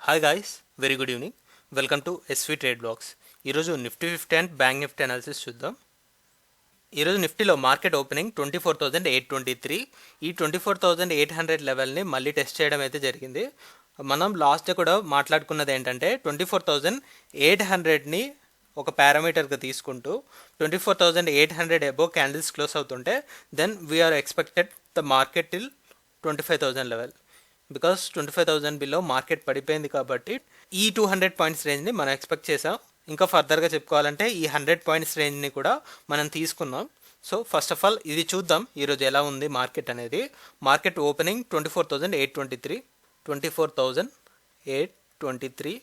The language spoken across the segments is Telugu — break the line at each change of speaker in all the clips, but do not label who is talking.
Hi guys, very good evening. Welcome to SV trade blogs. ఈరోజు Nifty 50 and Bank Nifty analysis చూద్దాం. ఈరోజు నిఫ్టీలో మార్కెట్ ఓపెనింగ్ 24,823. ఈ 24,800 లెవెల్ని మళ్ళీ టెస్ట్ చేయడం అయితే జరిగింది. మనం లాస్ట్ డే కూడా మాట్లాడుకున్నది ఏంటంటే 24,800ని ఒక పారామీటర్గా తీసుకుంటూ 24,800 అబోవ్ క్యాండిల్స్ క్లోజ్ అవుతుంటే then we are expected the market till 25,000 level. Because 25,000 below market పడిపోయింది కాబట్టి ఈ 200 పాయింట్స్ రేంజ్ని మనం ఎక్స్పెక్ట్ చేసాం. ఇంకా ఫర్దర్గా చెప్పుకోవాలంటే ఈ 100 పాయింట్స్ రేంజ్ని కూడా మనం తీసుకున్నాం. సో ఫస్ట్ ఆఫ్ ఆల్ ఇది చూద్దాం ఈరోజు ఎలా ఉంది మార్కెట్ అనేది. మార్కెట్ ఓపెనింగ్ 24,823, 24,823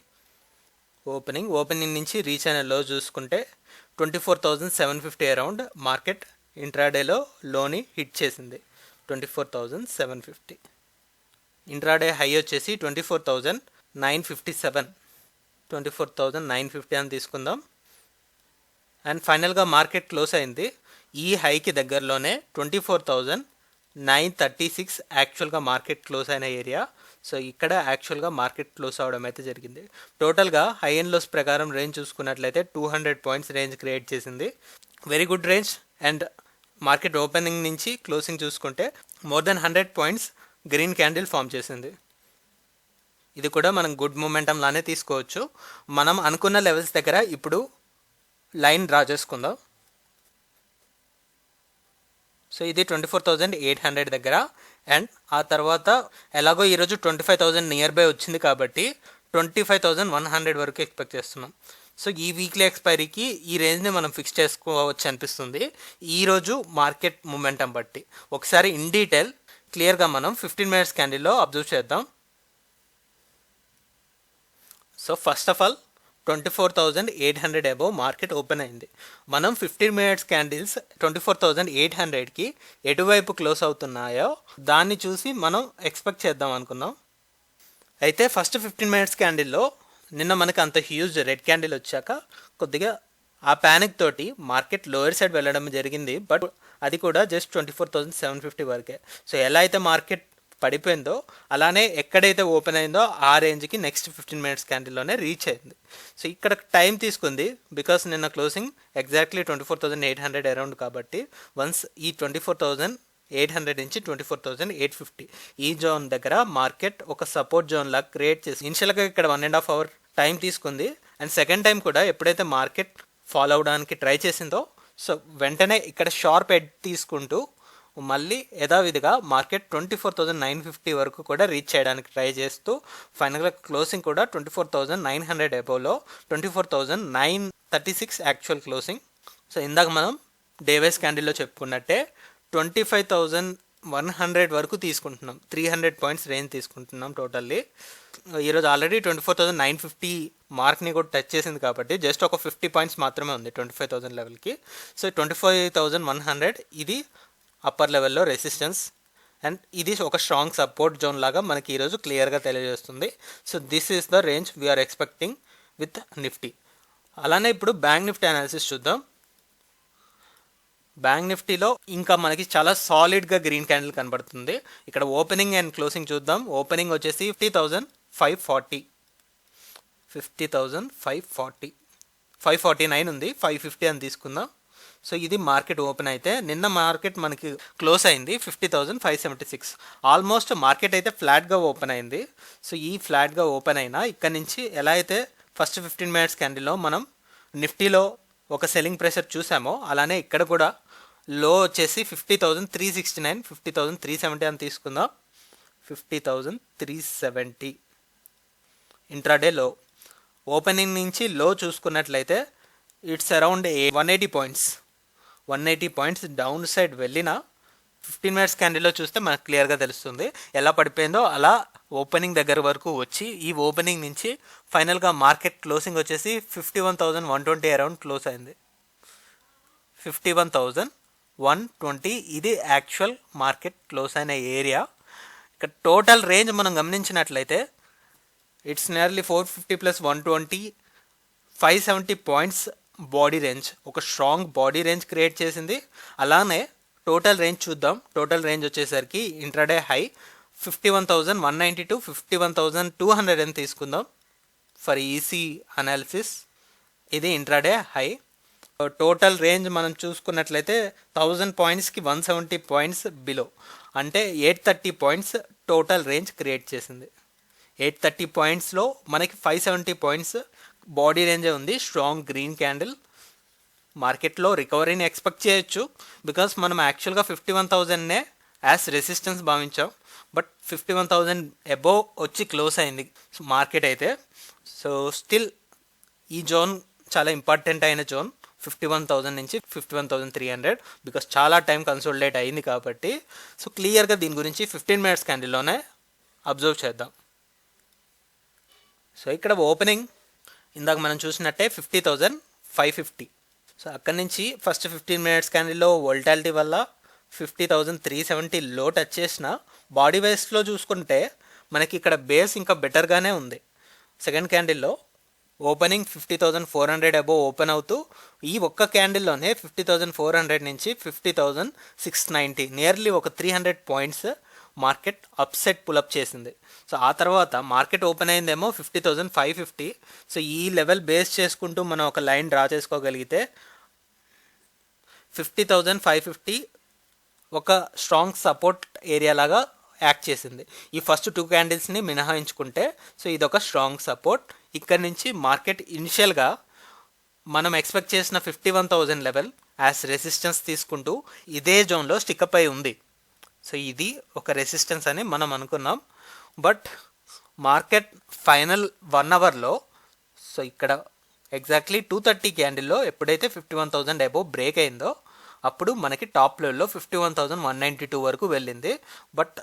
ఓపెనింగ్ నుంచి రీచ్ అయిన లో చూసుకుంటే 24,750 అరౌండ్ మార్కెట్ ఇంట్రాడేలో లోని హిట్ చేసింది. 24,750. ఇంట్రాడే హై వచ్చేసి 24,957, 24,950 అని తీసుకుందాం. అండ్ ఫైనల్గా మార్కెట్ క్లోజ్ అయింది ఈ హైకి దగ్గరలోనే 24,936 యాక్చువల్గా మార్కెట్ క్లోజ్ అయిన ఏరియా. సో ఇక్కడ యాక్చువల్గా మార్కెట్ క్లోజ్ అవడం అయితే జరిగింది. టోటల్గా హై అండ్ లోస్ ప్రకారం రేంజ్ చూసుకున్నట్లయితే 200 పాయింట్స్ రేంజ్ క్రియేట్ చేసింది. Very good range. And market opening నుంచి క్లోజింగ్ చూసుకుంటే more than 100 points green candle form చేసింది. ఇది కూడా మనం గుడ్ మొమెంటం లానే తీసుకోవచ్చు. మనం అనుకున్న లెవెల్స్ దగ్గర ఇప్పుడు లైన్ డ్రా చేసుకుందాం. సో ఇది 24,800 దగ్గర. అండ్ ఆ తర్వాత ఎలాగో ఈరోజు 25,000 నియర్ బై వచ్చింది కాబట్టి 25,100 వరకు ఎక్స్పెక్ట్ చేస్తున్నాం. సో ఈ వీక్లీ ఎక్స్పైరీకి ఈ రేంజ్ని మనం ఫిక్స్ చేసుకోవచ్చు అనిపిస్తుంది ఈరోజు మార్కెట్ మూమెంటం బట్టి. ఒకసారి ఇన్ డీటెయిల్ క్లియర్గా మనం 15 మినిట్స్ క్యాండిల్లో అబ్జర్వ్ చేద్దాం. So first of all 24,800 above market open అయింది. మనం 15 మినిట్స్ క్యాండిల్స్ 24,800కి ఎటువైపు క్లోజ్ అవుతున్నాయో దాన్ని చూసి మనం ఎక్స్పెక్ట్ చేద్దాం అనుకున్నాం. అయితే ఫస్ట్ 15 మినిట్స్ క్యాండిల్లో నిన్న మనకు అంత హ్యూజ్ రెడ్ క్యాండిల్ వచ్చాక కొద్దిగా ఆ ప్యానిక్ తోటి మార్కెట్ లోయర్ సైడ్ వెళ్ళడం జరిగింది. బట్ అది కూడా జస్ట్ 24,750 వరకే. సో ఎలా అయితే మార్కెట్ పడిపోయిందో అలానే ఎక్కడైతే ఓపెన్ అయిందో ఆ రేంజ్కి నెక్స్ట్ 15 మినిట్స్ క్యాండిల్లోనే రీచ్ అయింది. సో ఇక్కడ టైం తీసుకుంది బికాస్ నిన్న క్లోజింగ్ ఎగ్జాక్ట్లీ 24,800 అరౌండ్ కాబట్టి వన్స్ ఈ 24,800 నుంచి 24,850 ఈ జోన్ దగ్గర మార్కెట్ ఒక సపోర్ట్ జోన్ లాగా క్రియేట్ చేసి ఇనిషియల్గా ఇక్కడ 1.5 అవర్ టైం తీసుకుంది. అండ్ సెకండ్ టైం కూడా ఎప్పుడైతే మార్కెట్ ఫాలో అవడానికి ట్రై చేసిందో సో వెంటనే ఇక్కడ షార్ప్ ఎడ్ తీసుకుంటూ మళ్ళీ యథావిధిగా మార్కెట్ 24,950 వరకు కూడా రీచ్ చేయడానికి ట్రై చేస్తూ ఫైనల్గా క్లోజింగ్ కూడా 24,900 అబోవ్లో 24,936 యాక్చువల్ క్లోజింగ్. సో ఇందాక మనం డే వైస్ క్యాండిల్లో చెప్పుకున్నట్టే 25,100 వరకు తీసుకుంటున్నాం. 300 పాయింట్స్ రేంజ్ తీసుకుంటున్నాం టోటల్లీ. ఈరోజు ఆల్రెడీ 24,950 మార్క్ని కూడా టచ్ చేసింది కాబట్టి జస్ట్ ఒక 50 పాయింట్స్ మాత్రమే ఉంది 25,000 లెవెల్కి. సో 25,100 ఇది అప్పర్ లెవెల్లో రెసిస్టెన్స్ అండ్ ఇది ఒక స్ట్రాంగ్ సపోర్ట్ జోన్ లాగా మనకి ఈరోజు క్లియర్గా తెలియజేస్తుంది. So this is the range we are expecting with Nifty. అలానే ఇప్పుడు బ్యాంక్ నిఫ్టీ అనాలిసిస్ చూద్దాం. బ్యాంక్ నిఫ్టీలో ఇంకా మనకి చాలా సాలిడ్గా గ్రీన్ క్యాండిల్ కనబడుతుంది. ఇక్కడ ఓపెనింగ్ అండ్ క్లోజింగ్ చూద్దాం. ఓపెనింగ్ వచ్చేసి 50,540, 50,540, 549 ఉంది, 550 అని తీసుకుందాం. సో ఇది మార్కెట్ ఓపెన్ అయితే నిన్న మార్కెట్ మనకి క్లోజ్ అయింది 50,576. ఆల్మోస్ట్ మార్కెట్ అయితే ఫ్లాట్గా ఓపెన్ అయింది. సో ఈ ఫ్లాట్గా ఓపెన్ అయినా ఇక్కడ నుంచి ఎలా అయితే ఫస్ట్ 15 మినిట్స్ క్యాండిల్లో మనం నిఫ్టీలో ఒక సెల్లింగ్ ప్రెషర్ చూసామో అలానే ఇక్కడ కూడా లో వచ్చేసి 50,369, 50,370 అని తీసుకుందాం. 50,370 ఇంట్రాడే లో. ఓపెనింగ్ నుంచి లో చూసుకున్నట్లయితే it's around 180 points, 180 points down side వెళ్ళిన 15 మినిట్స్ క్యాండిల్లో చూస్తే మనకు క్లియర్గా తెలుస్తుంది ఎలా పడిపోయిందో. అలా ఓపెనింగ్ దగ్గర వరకు వచ్చి ఈ ఓపెనింగ్ నుంచి ఫైనల్గా మార్కెట్ క్లోజింగ్ వచ్చేసి 51,120 అరౌండ్ క్లోజ్ అయింది. 51,120 ఇది యాక్చువల్ మార్కెట్ క్లోజ్ అయిన ఏరియా. ఇక్కడ టోటల్ రేంజ్ మనం గమనించినట్లయితే it's nearly 450 + 120, 570 points body range, ఒక స్ట్రాంగ్ బాడీ రేంజ్ క్రియేట్ చేసింది. అలానే టోటల్ రేంజ్ చూద్దాం. టోటల్ రేంజ్ వచ్చేసరికి ఇంట్రాడే హై 51,190 టు 51,200 అని తీసుకుందాం ఫర్ ఈసీ అనాలిసిస్. ఇది ఇంట్రాడే హై. టోటల్ రేంజ్ మనం చూసుకున్నట్లయితే 1000 పాయింట్స్కి 170 పాయింట్స్ బిలో, అంటే 830 పాయింట్స్ టోటల్ రేంజ్ క్రియేట్ చేసింది. 830 పాయింట్స్లో మనకి 570 పాయింట్స్ బాడీ రేంజే ఉంది. Strong green candle. మార్కెట్లో రికవరీని ఎక్స్పెక్ట్ చేయొచ్చు, బికాస్ మనం యాక్చువల్గా 51,000నే యాజ్ రెసిస్టెన్స్ భావించాం. బట్ 51,000 అబోవ్ వచ్చి క్లోజ్ అయింది మార్కెట్ అయితే. సో స్టిల్ ఈ జోన్ చాలా ఇంపార్టెంట్ అయిన జోన్, 51,000 నుంచి 51,300, బికాస్ చాలా టైం కన్సోలిడేట్ అయింది కాబట్టి. సో క్లియర్గా దీని గురించి 15 మినిట్స్ క్యాండిల్లోనే అబ్జర్వ్ చేద్దాం. సో ఇక్కడ ఓపెనింగ్ ఇందాక మనం చూసినట్టే 50,550. సో అక్కడి నుంచి ఫస్ట్ 15 మినిట్స్ క్యాండిల్లో వోల్టాలిటీ వల్ల 50,370 లో టచ్ చేసిన. బాడీ వైస్లో చూసుకుంటే మనకి ఇక్కడ బేస్ ఇంకా బెటర్గానే ఉంది. సెకండ్ క్యాండిల్లో ఓపెనింగ్ 50,400 అబోవ్ ఓపెన్ అవుతూ ఈ ఒక్క క్యాండిల్లోనే 50,400 నుంచి 50,690 నియర్లీ ఒక 300 పాయింట్స్ మార్కెట్ అప్సెట్ పులప్ చేసింది. సో ఆ తర్వాత మార్కెట్ ఓపెన్ అయిందేమో 50,550. సో ఈ లెవెల్ బేస్ చేసుకుంటూ మనం ఒక లైన్ డ్రా చేసుకోగలిగితే 50,550 ఒక స్ట్రాంగ్ సపోర్ట్ ఏరియా లాగా యాక్ట్ చేసింది. ఈ ఫస్ట్ 2 క్యాండిల్స్ని మినహాయించుకుంటే సో ఇదొక స్ట్రాంగ్ సపోర్ట్. ఇక్కడి నుంచి మార్కెట్ ఇనిషియల్గా మనం ఎక్స్పెక్ట్ చేసిన 51,000 లెవెల్ యాజ్ రెసిస్టెన్స్ తీసుకుంటూ ఇదే జోన్లో స్టిక్అప్ అయి ఉంది. సో ఇది ఒక రెసిస్టెన్స్ అని మనం అనుకున్నాం. బట్ మార్కెట్ ఫైనల్ 1 అవర్లో సో ఇక్కడ ఎగ్జాక్ట్లీ 2:30 క్యాండిల్లో ఎప్పుడైతే 51,000 అబోవ్ బ్రేక్ అయిందో అప్పుడు మనకి టాప్ లెవెల్లో 51,192 వరకు వెళ్ళింది. But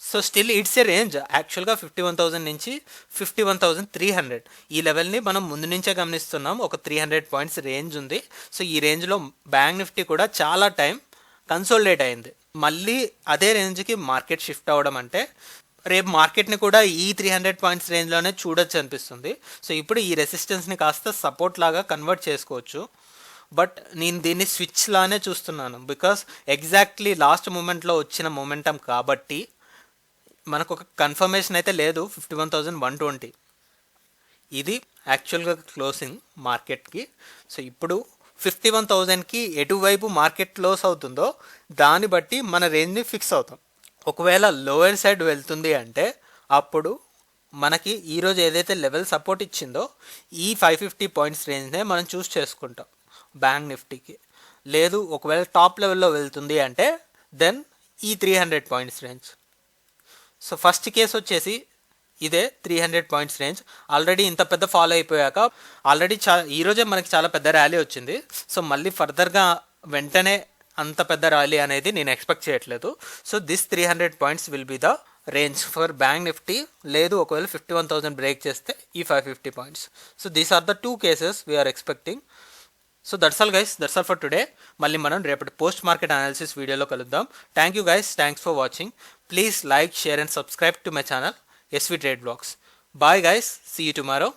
so still it's a range. యాక్చువల్గా 51,000 నుంచి 51,300 ఈ లెవెల్ని మనం ముందు నుంచే గమనిస్తున్నాం. ఒక 300 పాయింట్స్ రేంజ్ ఉంది. సో ఈ రేంజ్లో బ్యాంక్ నిఫ్టీ కూడా చాలా టైం కన్సోలిడేట్ అయింది. మళ్ళీ అదే రేంజ్కి మార్కెట్ షిఫ్ట్ అవ్వడం అంటే రేపు మార్కెట్ని కూడా ఈ 300 పాయింట్స్ రేంజ్లోనే చూడొచ్చు అనిపిస్తుంది. సో ఇప్పుడు ఈ రెసిస్టెన్స్ని కాస్త సపోర్ట్ లాగా కన్వర్ట్ చేసుకోవచ్చు. బట్ నేను దీన్ని స్విచ్ లానే చూస్తున్నాను, బికాస్ ఎగ్జాక్ట్లీ లాస్ట్ మూమెంట్లో వచ్చిన మూమెంటం కాబట్టి మనకు ఒక కన్ఫర్మేషన్ అయితే లేదు. 51,120 ఇది యాక్చువల్గా క్లోజింగ్ మార్కెట్కి. సో ఇప్పుడు 51,000కి ఎటువైపు మార్కెట్ క్లోజ్ అవుతుందో దాన్ని బట్టి మన రేంజ్ని ఫిక్స్ అవుతాం. ఒకవేళ లోయర్ సైడ్ వెళ్తుంది అంటే అప్పుడు మనకి ఈరోజు ఏదైతే లెవెల్ సపోర్ట్ ఇచ్చిందో ఈ 550 పాయింట్స్ రేంజ్నే మనం చూస్ చేసుకుంటాం బ్యాంక్ నిఫ్టీకి. లేదు ఒకవేళ టాప్ లెవెల్లో వెళ్తుంది అంటే దెన్ ఈ 300 points range. So first case వచ్చేసి ఇదే 300 పాయింట్స్ రేంజ్. ఆల్రెడీ ఇంత పెద్ద ఫాలో అయిపోయాక ఆల్రెడీ ఈరోజే మనకి చాలా పెద్ద ర్యాలీ వచ్చింది. సో మళ్ళీ ఫర్దర్గా వెంటనే అంత పెద్ద ర్యాలీ అనేది నేను ఎక్స్పెక్ట్ చేయట్లేదు. So this 300 points will be the range for bank Nifty. లేదు ఒకవేళ 51,000 బ్రేక్ చేస్తే ఈ 550 points. So these are the 2 cases we are expecting. So that's all guys, that's all for today. మళ్ళీ మనం రేపటి పోస్ట్ మార్కెట్ అనాలిసిస్ వీడియోలో కలుద్దాం. Thank you guys, thanks for watching. Please like, share and subscribe to my channel SV Trade Vlogs. Bye guys, see you tomorrow.